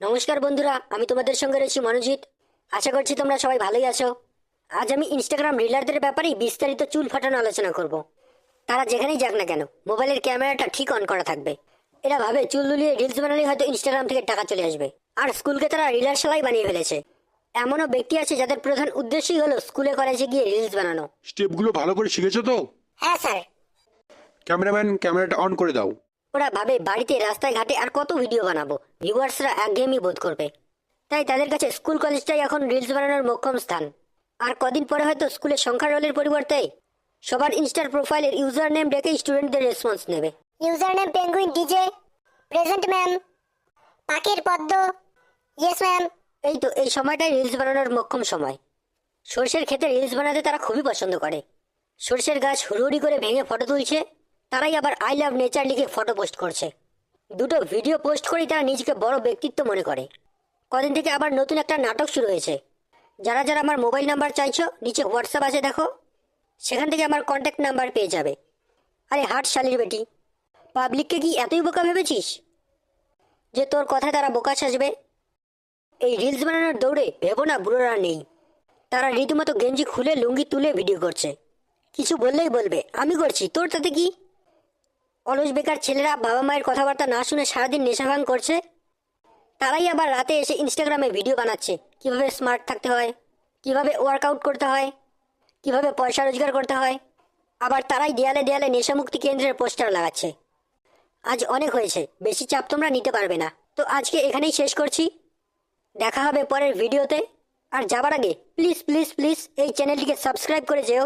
নমস্কার বন্ধুরা, আমি তোমাদের সঙ্গে রয়েছি মনোজিৎ। আশা করছি তোমরা সবাই ভালোই আছো। আজ আমি ইনস্টাগ্রাম রিলারদের ব্যাপারেই বিস্তারিত চুল ফাটানো আলোচনা করব। তারা যেখানেই যাক না কেন, মোবাইলের ক্যামেরাটা ঠিক অন করা থাকবে। এরা ভাবে চুল দুলিয়ে রিলস বানালেই হয়তো ইনস্টাগ্রাম থেকে টাকা চলে আসবে, আর স্কুলকে তারা রিলার শালাই বানিয়ে ফেলেছে। এমনও ব্যক্তি আছে যাদের প্রধান উদ্দেশ্যই হলো স্কুলে কলেজে গিয়ে রিলস বানানো। স্টেপগুলো ভালো করে শিখেছো তো? হ্যাঁ স্যার। ক্যামেরাম্যান, ক্যামেরাটা অন করে দাও। ওরা ভাবে বাড়িতে রাস্তায় ঘাটে আর কত ভিডিও বানাবো, ভিউয়ার্সরা একঘেয়েমি বোধ করবে। তাই তাদের কাছে স্কুল কলেজটাই এখন রিলস বানানোর মোক্ষম স্থান। আর কদিন পরে হয়তো স্কুলের সংখ্যা রোলের পরিবর্তে সবার ইনস্টার প্রোফাইলের ইউজার নেম ডেকে স্টুডেন্টদের রেসপন্স নেবে। User name penguin DJ, present ma'am, পাখির পদ্ম, ইয়েস ম্যাম। এই সময়টাই রিলস বানানোর মোক্ষম সময়। সর্ষের ক্ষেতে রিলস বানাতে তারা খুবই পছন্দ করে। সর্ষের গাছ হুড়ুহুড়ি করে ভেঙে ফটো তুলছে, তারাই আবার আই লাভ নেচার লিখে ফটো পোস্ট করছে। দুটো ভিডিও পোস্ট করেই তারা নিজেকে বড় ব্যক্তিত্ব মনে করে। কদিন থেকে আবার নতুন একটা নাটক শুরু হয়েছে। যারা যারা আমার মোবাইল নাম্বার চাইছো, নিচে হোয়াটসঅ্যাপ আছে দেখো, সেখান থেকে আমার কন্ট্যাক্ট নাম্বার পেয়ে যাবে। আরে হাট শালির বেটি, পাবলিককে কি এতই বোকা ভেবেছিস যে তোর কথায় তারা বোকা সাজবে? এই রিলস বানানোর দৌড়ে ভেবো না বুড়োরা নেই। তারা রীতিমতো গেঞ্জি খুলে লুঙ্গি তুলে ভিডিও করছে। কিছু বললেই বলবে আমি করছি, তোর তাতে কি? অলস বেকার ছেলেরা বাবা মায়ের কথাবার্তা না শুনে সারাদিন নেশা ভাঙ করছে। তারাই আবার রাতে এসে ইনস্টাগ্রামে ভিডিও বানাচ্ছে কিভাবে স্মার্ট থাকতে হয়, কিভাবে ওয়ার্কআউট করতে হয়, কিভাবে পয়সা রোজগার করতে হয়। আবার তারাই দেয়ালে দেয়ালে নেশামুক্তি কেন্দ্রের পোস্টার লাগাচ্ছে। আজ অনেক হয়েছে, বেশি চাপ তোমরা নিতে পারবে না। তো আজকে এখানেই শেষ করছি। দেখা হবে পরের ভিডিওতে। আর যাবার আগে প্লিজ প্লিজ প্লিজ এই চ্যানেলটিকে সাবস্ক্রাইব করে যেও।